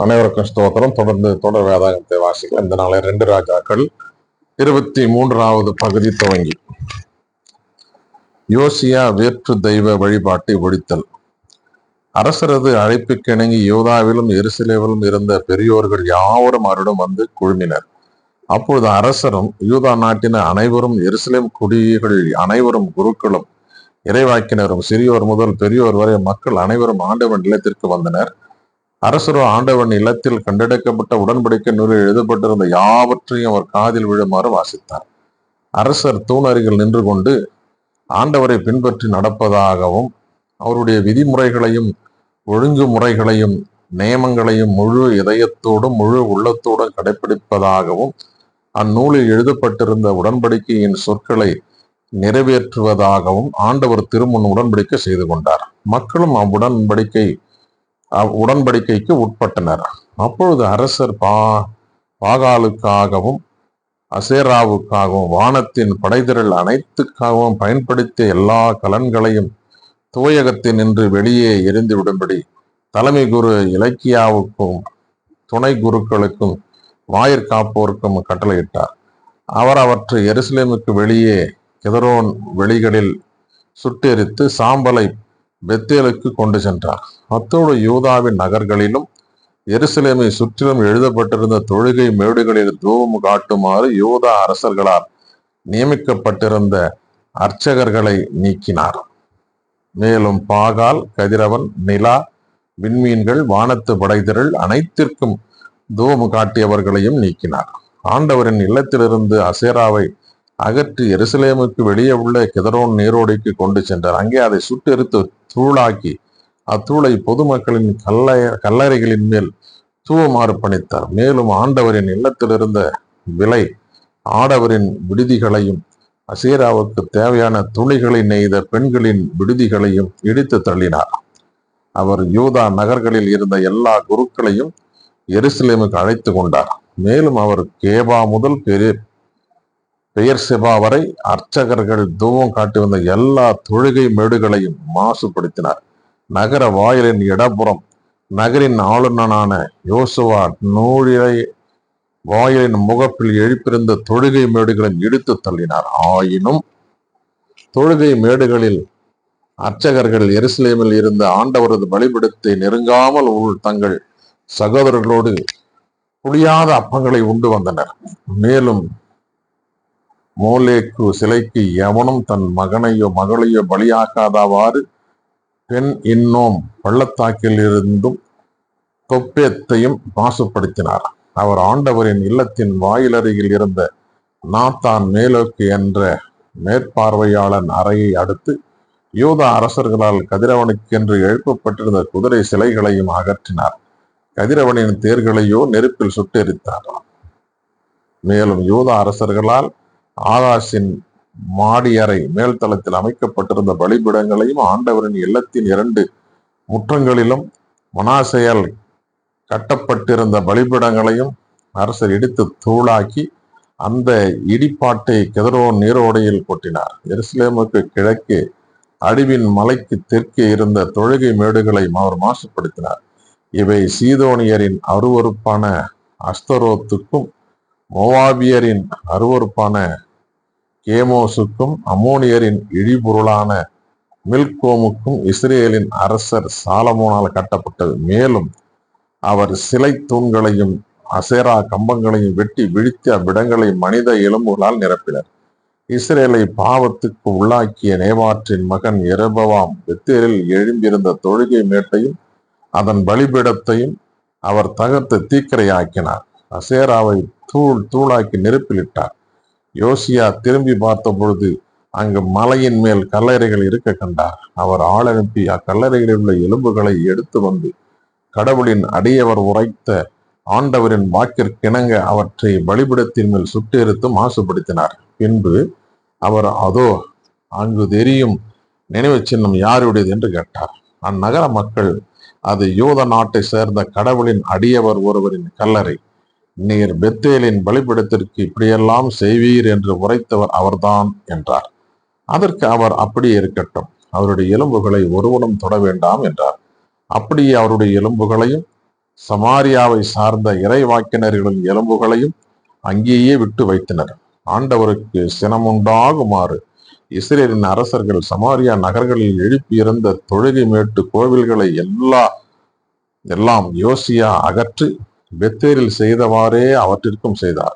அனைவருக்கும் ஸ்தோத்திரம். தொடர்ந்து தொடர் வேதாகத்தை வாசிக்கலாம். இந்த நாளை 2 ராஜாக்கள் 23வது பகுதி துவங்கி. யோசியா வேற்று தெய்வ வழிபாட்டை ஒழித்தல். அரசரது அழைப்புக்கிணங்கி யூதாவிலும் எருசலேமிலும் இருந்த பெரியோர்கள் யாவரும் அவரிடம் வந்து குழுமினர். அப்பொழுது அரசரும் யூதா நாட்டின அனைவரும் எருசலேம் குடிகள் அனைவரும் குருக்களும் இறைவாக்கினரும் சிறியோர் முதல் பெரியோர் வரை மக்கள் அனைவரும் ஆண்டவன் இல்லத்திற்கு வந்தனர். அரசரோ ஆண்டவன் இல்லத்தில் கண்டெடுக்கப்பட்ட உடன்படிக்கை நூலில் எழுதப்பட்டிருந்த யாவற்றையும் அவர் காதில் விழுமாறு வாசித்தார். அரசர் தூண் அருகில் நின்று கொண்டு ஆண்டவரை பின்பற்றி நடப்பதாகவும் அவருடைய விதிமுறைகளையும் ஒழுங்குமுறைகளையும் நியமங்களையும் முழு இதயத்தோடும் முழு உள்ளத்தோடும் கடைபிடிப்பதாகவும் அந்நூலில் எழுதப்பட்டிருந்த உடன்படிக்கையின் சொற்களை நிறைவேற்றுவதாகவும் ஆண்டவர் திருமுன் உடன்படிக்கை செய்து கொண்டார். மக்களும் உடன்படிக்கைக்கு உட்பட்டனர். அப்பொழுது அரசர் பாகாலுக்காகவும் அசேராவுக்காகவும் வானத்தின் படைதிரள் அனைத்துக்காகவும் பயன்படுத்திய எல்லா கலன்களையும் துவையகத்தில் நின்று வெளியே எரிந்து விடும்படி தலைமை குரு இலக்கியாவுக்கும் துணை குருக்களுக்கும் வாயிற்காப்போருக்கும் கட்டளையிட்டார். அவர் அவற்றை எருசலேமுக்கு வெளியே கெதரோன் வெளிகளில் சுட்டெரித்து சாம்பலை பெத்தேலுக்கு கொண்டு சென்றார். அத்தோடு யூதாவின் நகர்களிலும் எருசலேமை சுற்றிலும் எழுதப்பட்டிருந்த தொழுகை மேடுகளில் தூபம் காட்டுமாறு யூதா அரசர்களால் நியமிக்கப்பட்டிருந்த அர்ச்சகர்களை நீக்கினார். மேலும் பாகால், கதிரவன், நிலா, விண்மீன்கள், வானத்து படைதிரள் அனைத்திற்கும் தூபம் காட்டியவர்களையும் நீக்கினார். ஆண்டவரின் இல்லத்திலிருந்து அசேராவை அகற்றி எருசலேமுக்கு வெளியே உள்ள கெதரோன் நீரோடைக்கு கொண்டு சென்றார். அங்கே அதை சுட்டெரித்து தூளாக்கி அத்தூளை பொதுமக்களின் கல்லறைகளின் மேல் தூவுமாறு பணித்தார். மேலும் ஆண்டவரின் இல்லத்திலிருந்த விலை ஆடவரின் விடுதிகளையும் அசேராவுக்கு தேவையான துணிகளை நெய்த பெண்களின் விடுதிகளையும் இடித்து தள்ளினார். அவர் யூதா நகர்களில் இருந்த எல்லா குருக்களையும் எருசலேமுக்கு அழைத்து கொண்டார். மேலும் அவர் கேபா முதல் பெயர் செபா வரை அர்ச்சகர்கள் தூவம் காட்டி வந்த எல்லா தொழுகை மேடுகளையும் மாசுபடுத்தினார். நகர வாயிலின் இடப்புறம் நகரின் ஆளுநனான யோசுவா நூழிலை வாயிலின் முகப்பில் எழுப்பியிருந்த தொழுகை மேடுகளையும் இடித்து தள்ளினார். ஆயினும் தொழுகை மேடுகளில் அர்ச்சகர்கள் எருசலேமில் இருந்த ஆண்டவரது பலிபீடத்தை நெருங்காமல் தங்கள் சகோதரர்களோடு புளியாத அப்பங்களை உண்டு வந்தனர். மேலும் மோலேக்கு சிலைக்கு எவனும் தன் மகனையோ மகளையோ பலியாக்காதவாறு பெண் இன்னோம் பள்ளத்தாக்கில் இருந்தும் தொப்பேத்தையும் மாசுபடுத்தினார். அவர் ஆண்டவரின் இல்லத்தின் வாயிலருகில் இருந்த நாத்தான் மேலோக்கு என்ற மேற்பார்வையாளன் அறையை அடுத்து யூதா அரசர்களால் கதிரவனுக்கென்று எழுப்பப்பட்டிருந்த குதிரை சிலைகளையும் அகற்றினார். கதிரவனின் தேர்களையோ நெருப்பில் சுட்டெரித்தார். மேலும் யூதா அரசர்களால் ஆகாஷின் மாடியறை மேல்தளத்தில் அமைக்கப்பட்டிருந்த பலிபீடங்களையும் ஆண்டவரின் இல்லத்தின் 2 முற்றங்களிலும் மனாசையால் கட்டப்பட்டிருந்த பலிபீடங்களையும் அரசர் இடித்து தூளாக்கி அந்த இடிப்பாட்டை கெதரோன் நீரோடையில் கொட்டினார். எருசலேமுக்கு கிழக்கே அடிவின் மலைக்கு தெற்கே இருந்த தொழுகை மேடுகளை அவர் மாசுபடுத்தினார். இவை சீதோனியரின் அருவருப்பான அஸ்தரோத்துக்கும் மோவாபியரின் அருவருப்பான கேமோசுக்கும் அமோனியரின் இழிபொருளான மில்கோமுக்கும் இஸ்ரேலின் அரசர் சாலமோனால் கட்டப்பட்டது. மேலும் அவர் சிலை தூண்களையும் அசேரா கம்பங்களையும் வெட்டி வீழ்த்தி அவ்விடங்களை மனித எலும்புகளால் நிரப்பினர். இஸ்ரேலை பாவத்துக்கு உள்ளாக்கிய நேபாற்றின் மகன் எரபவாம் பெத்தேலில் எழும்பியிருந்த தொழுகை மேட்டையும் அதன் பலிபீடத்தையும் அவர் தகர்த்து தீக்கிரையாக்கினார். அசேராவை தூளாக்கி நெருப்பிலிட்டார். யோசியா திரும்பி பார்த்த பொழுது அங்கு மலையின் மேல் கல்லறைகள் இருக்க கண்டார். அவர் ஆள் அனுப்பி அக்கல்லறைகளில் உள்ள எலும்புகளை எடுத்து வந்து கடவுளின் அடியவர் உரைத்த ஆண்டவரின் வாக்கிற்கிணங்க அவற்றை பலிபீடத்தின் மேல் சுட்டெரித்து மாசுபடுத்தினார். பின்பு அவர் அதோ அங்கு தெரியும் நினைவு சின்னம் யாருடையது என்று கேட்டார். அந்நகர மக்கள், அது யூத நாட்டை சேர்ந்த கடவுளின் அடியவர் ஒருவரின் கல்லறை. நீர் பெத்தேலின் பலிபீடத்திற்கு இப்படியெல்லாம் செய்வீர் என்று உரைத்தவர் அவர்தான் என்றார். அதற்கு அவர், அப்படியே இருக்கட்டும், அவருடைய எலும்புகளை ஒருவனும் தொட வேண்டாம் என்றார். அப்படியே அவருடைய எலும்புகளையும் சமாரியாவை சார்ந்த இறைவாக்கினர்களின் எலும்புகளையும் அங்கேயே விட்டு வைத்தனர். ஆண்டவருக்கு சினமுண்டாகுமாறு இஸ்ரேலின் அரசர்கள் சமாரியா நகர்களில் எழுப்பியிருந்த தொழுகை மேட்டு கோவில்களை எல்லாம் யோசியா அகற்றி பெத்தேலில் செய்தவாறே அவற்றிற்கும் செய்தார்.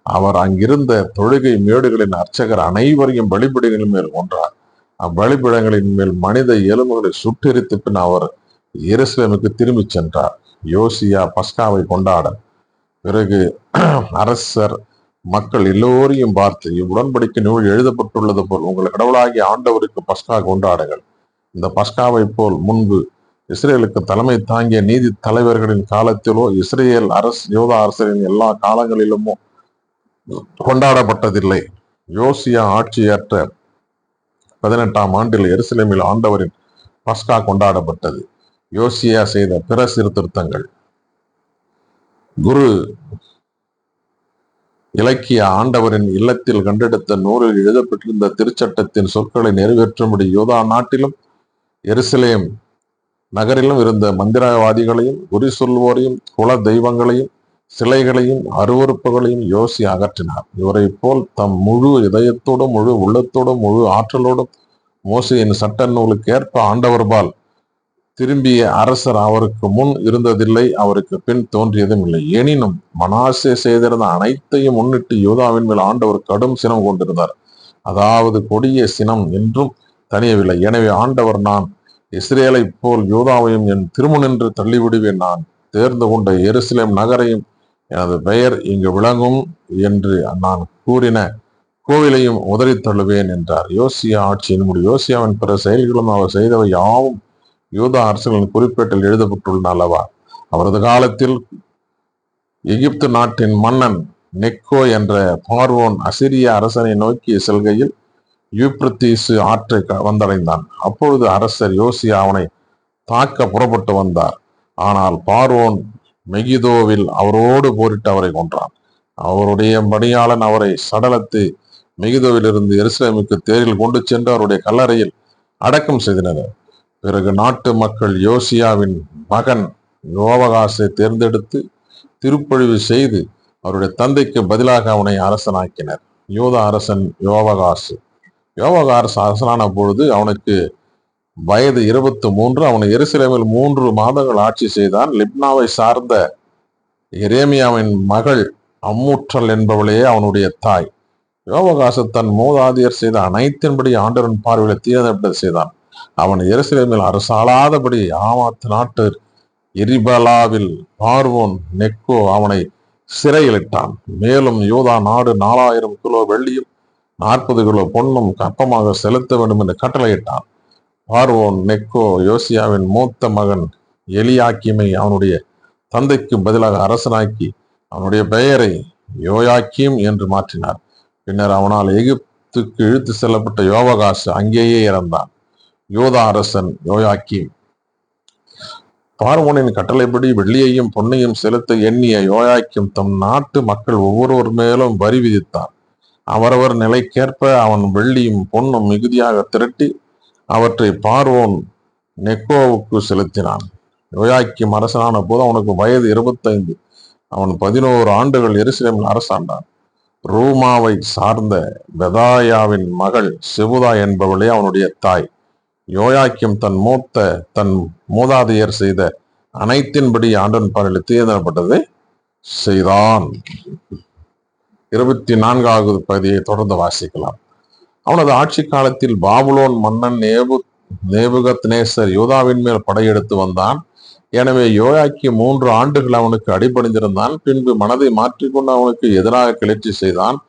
அவர் அங்கிருந்த தொழுகை மேடுகளின் அர்ச்சகர் அனைவரையும் பலிபீடங்களின் மேல் கொன்றார். அவ்வழிபீடங்களின் மேல் மனித எலும்புகளை சுட்டெரித்து பின் அவர் எருசலேமுக்கு திரும்பிச் சென்றார். யோசியா பஸ்காவை கொண்டாட பிறகு அரசர் மக்கள் எல்லோரையும் பார்த்து, இவ்வுடன்படிக்கை நூல் எழுதப்பட்டுள்ளது போல் உங்கள் கடவுளாகிய ஆண்டவருக்கு பஸ்கா கொண்டாடுங்கள். இந்த பஸ்காவை போல் முன்பு இஸ்ரேலுக்கு தலைமை தாங்கிய நீதி தலைவர்களின் காலத்திலோ இஸ்ரேல் யூதா அரசரின் எல்லா காலங்களிலுமோ கொண்டாடப்பட்டதில்லை. யோசியா ஆட்சியற்ற 18ஆம் ஆண்டில் எருசலேமில் ஆண்டவரின் பஸ்கா கொண்டாடப்பட்டது. யோசியா செய்த பிற சீர்திருத்தங்கள். குரு இலக்கிய ஆண்டவரின் இல்லத்தில் கண்டெடுத்த நூலில் எழுதப்பட்டிருந்த திருச்சட்டத்தின் சொற்களை நிறைவேற்றும்படி யூதா நாட்டிலும் எருசலேம் நகரிலும் இருந்த மந்திரவாதிகளையும் குறி சொல்வோரையும் குல தெய்வங்களையும் சிலைகளையும் அருவறுப்புகளையும் யோசி அகற்றினார். இவரை போல் தம் முழு இதயத்தோடும் முழு உள்ளத்தோடும் முழு ஆற்றலோடும் மோசேயின் சட்ட நூலுக்கு ஏற்ப ஆண்டவர்பால் திரும்பிய அரசர் அவருக்கு முன் இருந்ததில்லை, அவருக்கு பின் தோன்றியதும் இல்லை. எனினும் மனாசே செய்திருந்த அனைத்தையும் முன்னிட்டு யூதாவின் மேல் ஆண்டவர் கடும் சினம் கொண்டிருந்தார். அதாவது கொடிய சினம் என்றும் தனியவில்லை. எனவே ஆண்டவர், நான் இஸ்ரேலை போல் யூதாவையும் என் திருமுனின்று தள்ளிவிடுவேன், நான் தேர்ந்து கொண்ட எருசலேம் நகரையும் எனது பெயர் இங்கு விளங்கும் என்று நான் கூறின கோவிலையும் உதறி தள்ளுவேன் என்றார். யோசியா ஆட்சியின் முடி. யோசியாவின் பிற செயல்களும் அவர் செய்தவை யாவும் யூதா அரசுகளின் குறிப்பேட்டில் எழுதப்பட்டுள்ளன அல்லவா? அவரது காலத்தில் எகிப்து நாட்டின் மன்னன் நெக்கோ என்ற பார்வோன் அசிரிய அரசனை நோக்கி செல்கையில் யூப்ரத்தீசு ஆற்றை வந்தடைந்தான். அப்பொழுது அரசர் யோசியா அவனை தாக்க புறப்பட்டு வந்தார். ஆனால் பார்வோன் மெகிதோவில் அவரோடு போரிட்டு அவரை கொன்றான். அவருடைய பணியாளன் அவரை சடலத்தை மெகிதோவில் இருந்து எருசலேமுக்கு தேரில் கொண்டு சென்று அவருடைய கல்லறையில் அடக்கம் செய்தனர். பிறகு நாட்டு மக்கள் யோசியாவின் மகன் யோவகாசை தேர்ந்தெடுத்து திருப்பொழிவு செய்து அவருடைய தந்தைக்கு பதிலாக அவனை அரசனாக்கினர். யூதா அரசன் யோவகாசு அரசனான பொழுது அவனுக்கு வயது 23. அவன் எருசலேமில் 3 மாதங்கள் ஆட்சி செய்தான். லிப்னாவை சார்ந்த எரேமியாவின் மகள் அம்மூற்றல் என்பவளே அவனுடைய தாய். யோவகாசு தன் மூதாதையர் செய்த அனைத்தின்படி ஆண்டவரின் பார்வையில் தீர்ந்தெடுப்பதை செய்தான். அவன் எருசலேமில் அரசாளாதபடி ஆமாத் நாட்டு எரிபலாவில் பார்வோன் நெக்கோ அவனை சிறையிலிட்டான். மேலும் யூதா நாடு 4000 கிலோ வெள்ளியும் 40 கிலோ பொன்னும் கப்பமாக செலுத்த வேண்டும் என்று கட்டளையிட்டான். பார்வோன் நெக்கோ யோசியாவின் மூத்த மகன் எலியாக்கிமை அவனுடைய தந்தைக்கு பதிலாக அரசனாக்கி அவனுடைய பெயரை யோயாக்கீம் என்று மாற்றினார். பின்னர் அவனால் எகிப்துக்கு இழுத்து செல்லப்பட்ட யோவகாசு அங்கேயே இறந்தான். யூதா அரசன் யோயாக்கீம். பார்வோனின் கட்டளைப்படி வெள்ளியையும் பொன்னையும் செலுத்த எண்ணிய யோயாக்கீம் தம் நாட்டு மக்கள் ஒவ்வொருவர் மேலும் வரி விதித்தான். அவரவர் நிலைக்கேற்ப அவன் வெள்ளியும் பொன்னும் மிகுதியாக திரட்டி அவற்றை பார்வோன் நெக்கோவுக்கு செலுத்தினான். யோயாக்கீம் அரசனான போது அவனுக்கு வயது 25. அவன் 11 ஆண்டுகள் எருசலேமில் அரசாண்டான். ரூமாவை சார்ந்த பெதாயாவின் மகள் செபுதா என்பவளே அவனுடைய தாய். யோயாக்கீம் தன் மூதாதையர் செய்த அனைத்தின்படி ஆண்டவன் பார்வையில் தீர்ந்தெடுக்கப்பட்டதை செய்தான். 24வது பகுதியை தொடர்ந்து வாசிக்கலாம். அவனது ஆட்சி காலத்தில் பாபுலோன் மன்னன் நேபுகத்நேசர் யூதாவின் மேல் படையெடுத்து வந்தான். எனவே யோயாக்கீம் 3 ஆண்டுகள் அவனுக்கு அடிபணிந்திருந்தான். பின்பு மனதை மாற்றிக்கொண்டு அவனுக்கு எதிராக கிளர்ச்சி செய்தான்.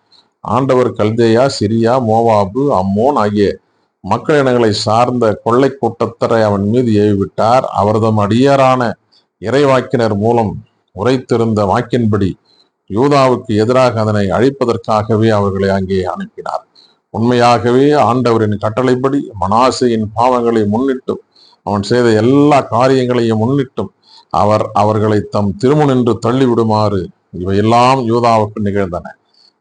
ஆண்டவர் கல்தேயா, சிரியா, மோவாபு, அம்மோன் ஆகிய மக்கள் இனங்களை சார்ந்த கொள்ளை கூட்டத்தரை அவன் மீது ஏவிவிட்டார். அவர்தம் அடியாரான இறைவாக்கினர் மூலம் உரைத்திருந்த வாக்கின்படி யூதாவுக்கு எதிராக அதனை அழிப்பதற்காகவே அவர்களை அங்கே அனுப்பினார். உண்மையாகவே ஆண்டவரின் கட்டளைப்படி மனாசேயின் பாவங்களை முன்னிட்டும் அவன் செய்த எல்லா காரியங்களையும் முன்னிட்டும் அவர்களை தம் திருமுனின்று தள்ளிவிடுமாறு இவையெல்லாம் யூதாவுக்கு நிகழ்ந்தன.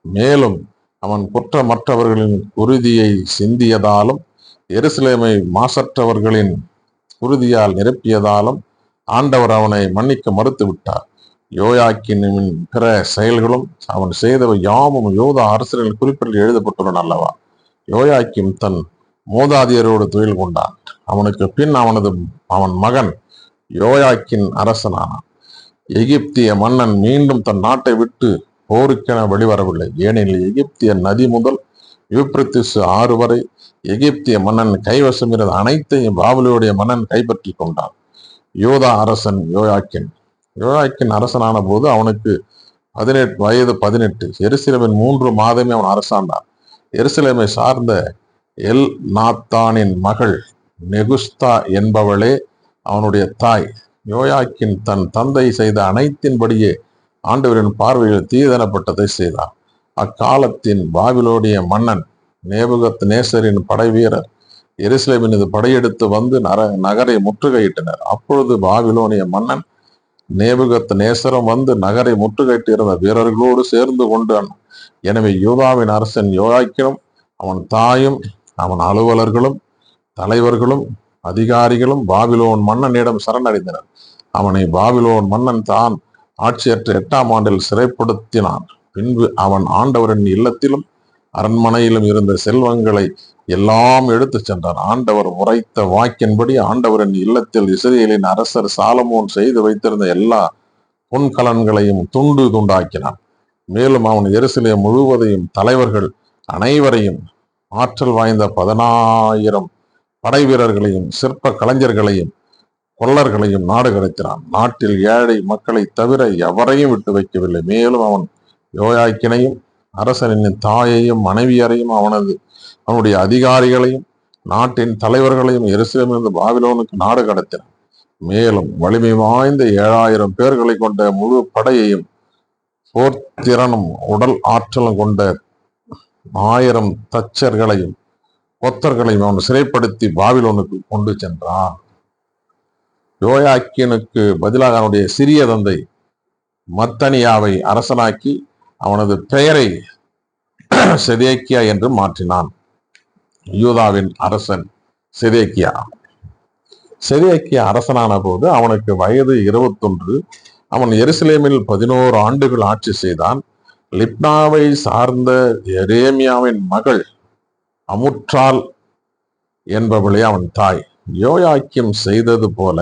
மேலும் அவன் குற்றமற்றவர்களின் குருதியை சிந்தியதாலும் எருசலேமை மாசற்றவர்களின் குருதியால் நிரப்பியதாலும் ஆண்டவர் அவனை மன்னிக்க மறுத்து விட்டார். யோயாக்கினின் பிற செயல்களும் அவன் செய்தவை யாவும் யூதா அரசர்களின் குறிப்பில் எழுதப்பட்டுள்ளன அல்லவா? யோயாக்கிம் தன் மூதாதியரோடு துயில் கொண்டான். அவனுக்கு பின் அவன் மகன் யோயாக்கின் அரசனானான். எகிப்திய மன்னன் மீண்டும் தன் நாட்டை விட்டு போருக்கென வெளிவரவில்லை. ஏனெனில் எகிப்திய நதி முதல் யூப்ரத்திஸ் ஆறு வரை எகிப்திய மன்னன் கைவசம் இருந்த அனைத்தையும் பாபிலோனிய மன்னன் கைப்பற்றி கொண்டான். யூதா அரசன் யோயாக்கின் அரசனான போது அவனுக்கு 18 வயது. எருசலேமின் 3 மாதமே அவன் அரசாண்டான். எருசலேமை சார்ந்த எல் நாத்தானின் மகள் நெகுஸ்தா என்பவளே அவனுடைய தாய். யோயாக்கின் தன் தந்தை செய்த அனைத்தின்படியே ஆண்டவரின் பார்வையில் தீதனப்பட்டதை செய்தான். அக்காலத்தின் பாபிலோனிய மன்னன் நேபுகத் நேசரின் படை வீரர் எருசலேமின் மீது படையெடுத்து வந்து நகரை முற்றுகையிட்டனர். அப்பொழுது பாபிலோனிய மன்னன் நேபுகத் நேசரும் வந்து நகரை முற்றுகையிட்டு இருந்த வீரர்களோடு சேர்ந்து கொண்டான். எனவே யூதாவின் அரசன் யோயாக்கினும் அவன் தாயும் அவன் அலுவலர்களும் தலைவர்களும் அதிகாரிகளும் பாபிலோன் மன்னனிடம் சரணடைந்தனர். அவனை பாபிலோன் மன்னன் தான் ஆட்சியற்ற 8ஆம் ஆண்டில் சிறைப்படுத்தினான். பின்பு அவன் ஆண்டவரின் இல்லத்திலும் அரண்மனையிலும் இருந்த செல்வங்களை எல்லாம் எடுத்து சென்றான். ஆண்டவர் உரைத்த வாக்கின்படி ஆண்டவரின் இல்லத்தில் இஸ்ரவேலின் அரசர் சாலமோன் செய்து வைத்திருந்த எல்லா பொன்கலன்களையும் துண்டு துண்டாக்கினான். மேலும் அவன் எருசலேம் முழுவதையும் தலைவர்கள் அனைவரையும் ஆற்றல் வாய்ந்த 10,000 படை வீரர்களையும் சிற்ப கலைஞர்களையும் கொல்லர்களையும் நாடு கடத்தினான். நாட்டில் ஏழை மக்களை தவிர எவரையும் விட்டு வைக்கவில்லை. மேலும் அவன் யோயாக்கினையும் அரசனின் தாயையும் மனைவியரையும் அவனுடைய அதிகாரிகளையும் நாட்டின் தலைவர்களையும் எருசலேமிலிருந்து பாபிலோனுக்கு நாடு கடத்தினான். மேலும் வலிமை வாய்ந்த 7,000 பேர்களை கொண்ட முழு படையையும் போர்த்திறனும் உடல் ஆற்றலும் கொண்ட 1000 தச்சர்களையும் கொத்தர்களையும் அவன் சிறைப்படுத்தி பாபிலோனுக்கு கொண்டு சென்றான். யோயாக்கினுக்கு பதிலாக அவனுடைய சிறிய தந்தை மத்தனியாவை அரசனாக்கி அவனது பெயரை செதேக்கியா என்று மாற்றினான். யூதாவின் அரசன் செதேக்கியா அரசனான போது அவனுக்கு வயது 21. அவன் எருசலேமில் 11 ஆண்டுகள் ஆட்சி செய்தான். லிப்னாவை சார்ந்த எரேமியாவின் மகள் அமுற்றால் என்பவளே அவன் தாய். யோயாக்கிம் செய்தது போல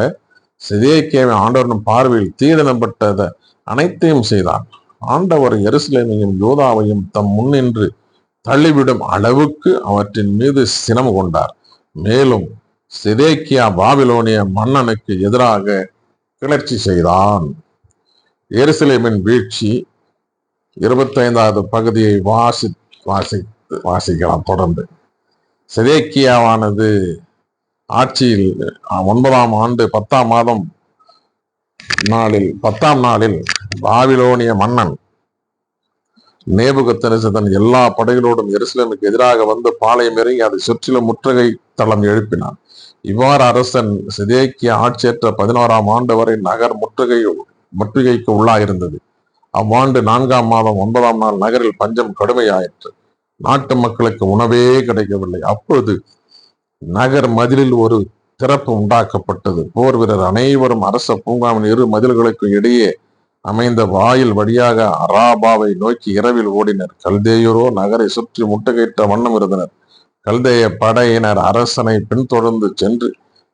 செதேக்கியாவின் ஆண்டவரின் பார்வையில் தீதனப்பட்டத அனைத்தையும் செய்தான். ஆண்டவர் எருசலேமையும் யூதாவையும் தம் முன்னின்று தள்ளிவிடும் அளவுக்கு அவற்றின் மீது சினம் கொண்டார். மேலும் செதேக்கியா பாபிலோனிய மன்னனுக்கு எதிராக கிளர்ச்சி செய்தான். எருசலேமின் வீழ்ச்சி 25வது பகுதியை வாசிக்கலாம் தொடர்ந்து. செதேக்கியாவானது ஆட்சியில் 9ஆம் ஆண்டு 10ஆம் மாதம் 10ஆம் நாளில் பாபிலோனிய மன்னன் நேபுகத்நேசர் தன் எல்லா படைகளோடும் எருசலேமுக்கு எதிராக வந்து பாளையம் இறங்கி அதை சுற்றிலும் முற்றுகை தளம் எழுப்பினான். இவ்வாறு அரசன் செதேக்கியா ஆட்சியற்ற 11ஆம் ஆண்டு வரை நகர் முற்றுகைக்கு உள்ளாயிருந்தது. அவ்வாண்டு 4ஆம் மாதம் 9ஆம் நாள் நகரில் பஞ்சம் கடுமையாயிற்று. நாட்டு மக்களுக்கு உணவே கிடைக்கவில்லை. அப்பொழுது நகர் மதிலில் ஒரு திறப்பு உண்டாக்கப்பட்டது. போர் வீரர் அனைவரும் அரச பூங்காவின் 2 மதில்களுக்கு இடையே அமைந்த வாயில் வழியாக அராபாவை நோக்கி இரவில் ஓடினர். கல்தேயரோ நகரை சுற்றி முட்டுகையிட்ட வண்ணம் இருந்தனர். கல்தேய படையினர் அரசனை பின்தொடர்ந்து சென்று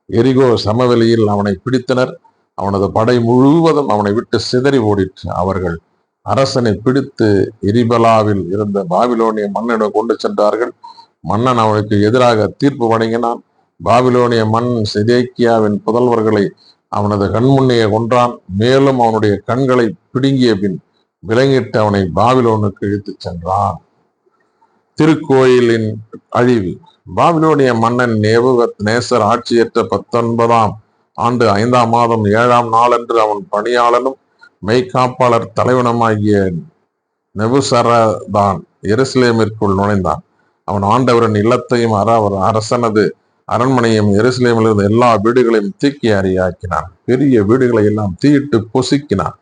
எரிகோ சமவெளியில் அவனை பிடித்தனர். அவனது படை முழுவதும் அவனை விட்டு சிதறி ஓடிற்று. அவர்கள் அரசனை பிடித்து எரிபலாவில் இருந்த பாபிலோனிய மன்னனிடம் கொண்டு சென்றார்கள். மன்னன் அவனுக்கு எதிராக தீர்ப்பு வழங்கினான். பாபிலோனிய மன்னன் செதேக்கியாவின் புதல்வர்களை அவனது கண்முன்னே கொன்றான். மேலும் அவனுடைய கண்களை பிடுங்கிய பின் விலங்கிட்டு அவனை பாபிலோனுக்கு இழுத்துச் சென்றான். திருக்கோயிலின் அழிவு. பாபிலோனிய மன்னன் நேபுகத்நேசர் ஆட்சியற்ற 19ஆம் ஆண்டு 5ஆம் மாதம் 7ஆம் நாளன்று அவன் பணியாளனும் மெய்காப்பாளர் தலைவனுமாகிய நெபுசரதான் எருசலேமிற்குள் நுழைந்தான். அவன் ஆண்டவரின் இல்லத்தையும் அரசனது அரண்மனையும் எருசலேமில் இருந்த எல்லா வீடுகளையும் தீக்கி அறியாக்கினான். பெரிய வீடுகளை எல்லாம் தீயிட்டு பொசுக்கினான்.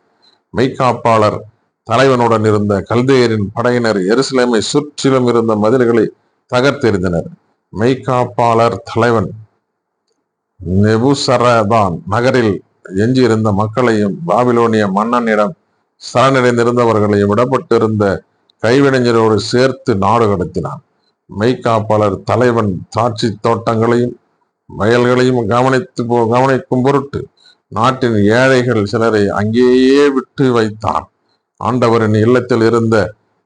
மெய்காப்பாளர் தலைவனுடன் இருந்த கல்தேயரின் படையினர் எருசலேமை சுற்றிலும் இருந்த மதில்களை தகர்த்தெறிந்தனர். மெய்காப்பாளர் தலைவன் நெபுசரதான் நகரில் எஞ்சியிருந்த மக்களையும் பாபிலோனிய மன்னனிடம் சரணடைந்திருந்தவர்களையும் விடப்பட்டிருந்த கைவினைஞரோடு சேர்த்து நாடு கடத்தினான். மெய்காப்பாளர் தலைவன் திராட்சை தோட்டங்களையும் வயல்களையும் கவனிக்கும் பொருட்டு நாட்டின் ஏழைகள் சிலரை அங்கேயே விட்டு வைத்தான். ஆண்டவரின் இல்லத்தில் இருந்த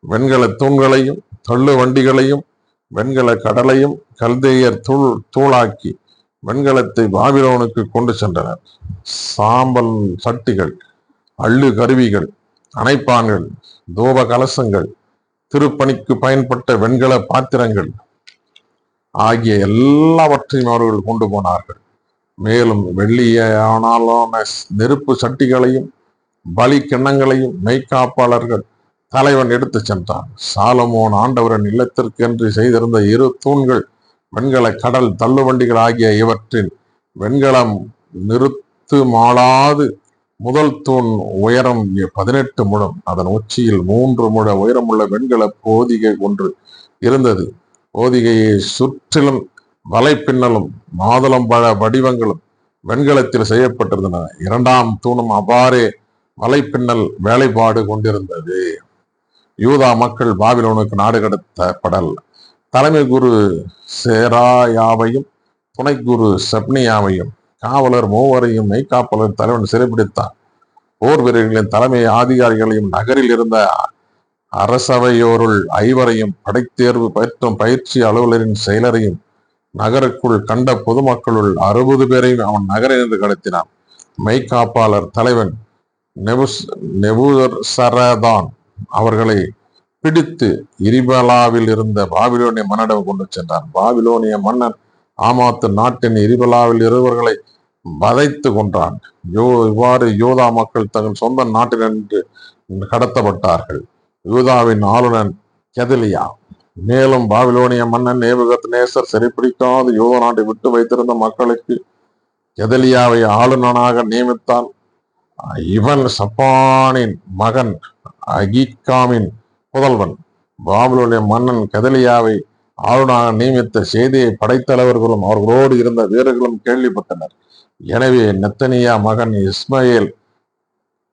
வெண்கல தூண்களையும் தள்ளு வண்டிகளையும் வெண்கல கடலையும் கல்தேயர் தூளாக்கி வெண்கலத்தை பாபிலோனுக்கு கொண்டு சென்றனர். சாம்பல் சட்டிகள், அள்ளு கருவிகள், அணைப்பான்கள், தூப கலசங்கள், திருப்பணிக்கு பயன்பட்ட வெண்கல பாத்திரங்கள் ஆகிய எல்லாவற்றையும் அவர்கள் கொண்டு போனார்கள். மேலும் வெள்ளியானாலான நெருப்பு சட்டிகளையும் பலி கிண்ணங்களையும் மெய்காப்பாளர்கள் தலைவன் எடுத்து சென்றான். சாலமோன் ஆண்டவரின் இல்லத்திற்கென்று செய்திருந்த 2 தூண்கள், வெண்கல கடல் தள்ளுவண்டிகள் ஆகிய இவற்றின் வெண்கலம் நிறுத்து மாளாது முதல் தூண் உயரம் 18 முழம், அதன் உச்சியில் 3 முழ உயரமுள்ள வெண்கல போதிகை ஒன்று இருந்தது. போதிகையை சுற்றிலும் வலைப்பின்னலும் மாதுளம்பழ வடிவங்களும் வெண்கலத்தில் செய்யப்பட்டிருந்தன. 2ஆம் தூணும் அவ்வாறே வலைப்பின்னல் வேலைப்பாடு கொண்டிருந்தது. யூதா மக்கள் பாபிலோனுக்கு நாடு கடத்தப்படல். தலைமை குரு சேராயாவையும் துணை குரு செப்னியாவையும் காவலர் 3 மெய்காப்பாளர் தலைவன் சிறைப்பிடித்தார். போர் வீரர்களின் தலைமை அதிகாரிகளையும் நகரில் இருந்த அரசவையோருள் 5 படைத்தேர்வு பயிற்றும் பயிற்சி அலுவலரின் செயலரையும் நகருக்குள் கண்ட பொதுமக்களுள் 60 பேரையும் அவன் நகரிலிருந்து கடத்தினான். மெய்காப்பாளர் தலைவன் நெபுசரதான் அவர்களை பிடித்து இரிபலாவில் இருந்த பாபிலோனிய மன்னனிடம் கொண்டு சென்றான். பாபிலோனிய மன்னன் ஆமாத்து நாட்டின் இரிபலாவில் இருவர்களை வதைத்து கொன்றான். இவ்வாறு யூதா மக்கள் தங்கள் சொந்த நாட்டினின்று கடத்தப்பட்டார்கள். யூதாவின் ஆளுநன் கெதலியா மேலும் பாபிலோனிய மன்னன் நேபுகத்நேசர் சிறைப்பிடிக்காது யூதா நாட்டை விட்டு வைத்திருந்த மக்களுக்கு கெதலியாவை ஆளுநனாக நியமித்தான். இவன் சப்பானின் மகன் அகிகாமின் புதல்வன். பாபிலோனிய மன்னன் கெதலியாவை ஆளுநராக நியமித்த செய்தியை படைத்தலைவர்களும் அவர்களோடு இருந்த வீரர்களும் கேள்விப்பட்டனர். எனவே நெத்தனியா மகன் இஸ்மவேல்,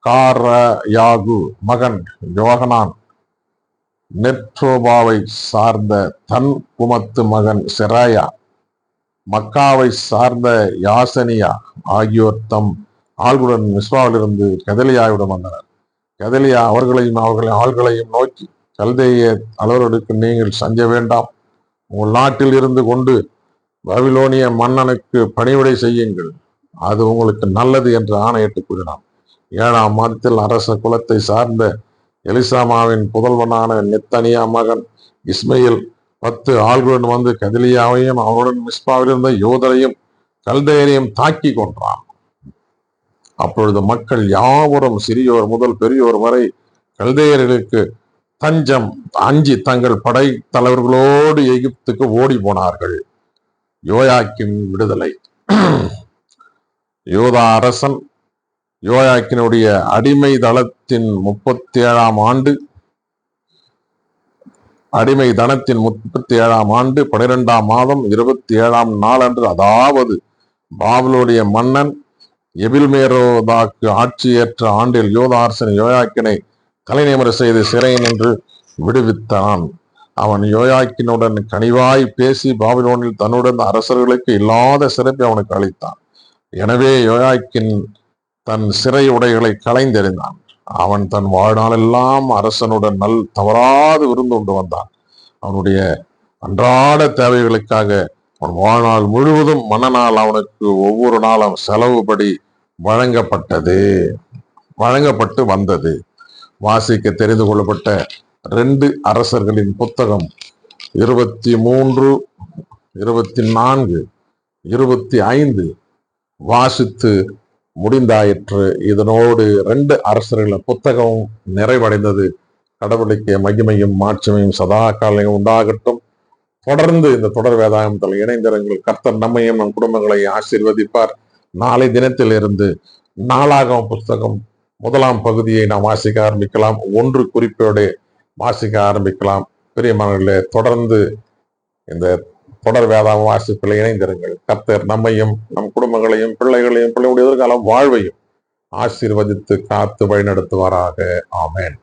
காரயாகு மகன் யோகனான், நெட்ரோபாவை சார்ந்த தன் குமத்து மகன் செராயா, மக்காவை சார்ந்த யாசனியா ஆகியோர் தம் ஆள்களுடன் மிஸ்வாவிலிருந்து கெதலியாவிடம் வந்தனர். கெதலியா அவர்களையும் அவர்களின் ஆள்களையும் நோக்கி, கல்தேய அலுவலருக்கு நீங்கள் சஞ்ச வேண்டாம். உங்கள் நாட்டில் இருந்து கொண்டு பாபிலோனிய மன்னனுக்கு பணிவிடை செய்யுங்கள், அது உங்களுக்கு நல்லது என்று ஆணையிட்டு கூறினான். 7ஆம் மாதத்தில் அரச குலத்தை சார்ந்த எலிசாமாவின் புதல்வனான நெத்தனியா மகன் இஸ்மையில் 10 ஆள்களுடன் வந்து கெதலியாவையும் அவருடன் மிஸ்பாவில் இருந்த யோதரையும் கல்தேயரையும் தாக்கி கொன்றான். அப்பொழுது மக்கள் யாவரும் சிறியோர் முதல் பெரியோர் வரை கல்தேயர்களுக்கு தஞ்சம் அஞ்சி தங்கள் படை தலைவர்களோடு எகிப்துக்கு ஓடி போனார்கள். யோயாக்கின் விடுதலை. யோதா அரசன் யோயாக்கினுடைய அடிமை தளத்தின் 37ஆம் ஆண்டு 12ஆம் மாதம் 27ஆம் நாளன்று, அதாவது பாபிலோனிய மன்னன் எபில்மேரோதாக்கு ஆட்சியேற்ற ஆண்டில் யோதா அரசன் யோயாக்கினை தலைநிமிர செய்து சிறை நின்று விடுவித்தான். அவன் யோயாக்கினுடன் கனிவாய் பேசி பாபிலோனில் தன்னுடன் அரசர்களுக்கு இல்லாத சிறப்பை அவனுக்கு அளித்தான். எனவே யோயாக்கின் தன் சிறை உடைகளை களைந்தெறிந்தான். அவன் தன் வாழ்நாளெல்லாம் அரசனுடன் தவறாது விருந்து வந்தான். அவனுடைய அன்றாட தேவைகளுக்காக அவன் வாழ்நாள் முழுவதும் மன்னனால் அவனுக்கு ஒவ்வொரு நாளும் செலவுபடி வழங்கப்பட்டு வந்தது. வாசிக்க தெரிந்து கொள்ளப்பட்ட 2 அரசர்களின் புத்தகம் 23, 24, 25 வாசித்து முடிந்தாயிற்று. இதனோடு 2 அரசர்களின் புத்தகம் நிறைவடைந்தது. கடவுளுக்கு மகிமையும் மாட்சிமையும் சதா காலையும் உண்டாகட்டும். தொடர்ந்து இந்த தொடர் வேதாகமத்தில் இணைந்திருங்கள். கர்த்தர் நம்மையும் நம் குடும்பங்களை ஆசீர்வதிப்பார். நாளை தினத்தில் இருந்து நாளாகம புஸ்தகம் 1ஆம் பகுதியை நாம் வாசிக்க ஆரம்பிக்கலாம். 1 குறிப்போடு வாசிக்க ஆரம்பிக்கலாம். பெரியமானவர்களே, தொடர்ந்து இந்த தொடர் வேதாம வாசிப்பில் இணைந்திருங்கள். கர்த்தர் நம்மையும் நம் குடும்பங்களையும் பிள்ளைகளையும் பிள்ளைகளுடைய எதிர்கால வாழ்வையும் ஆசீர்வதித்து காத்து வழிநடத்துவாராக. ஆமென்.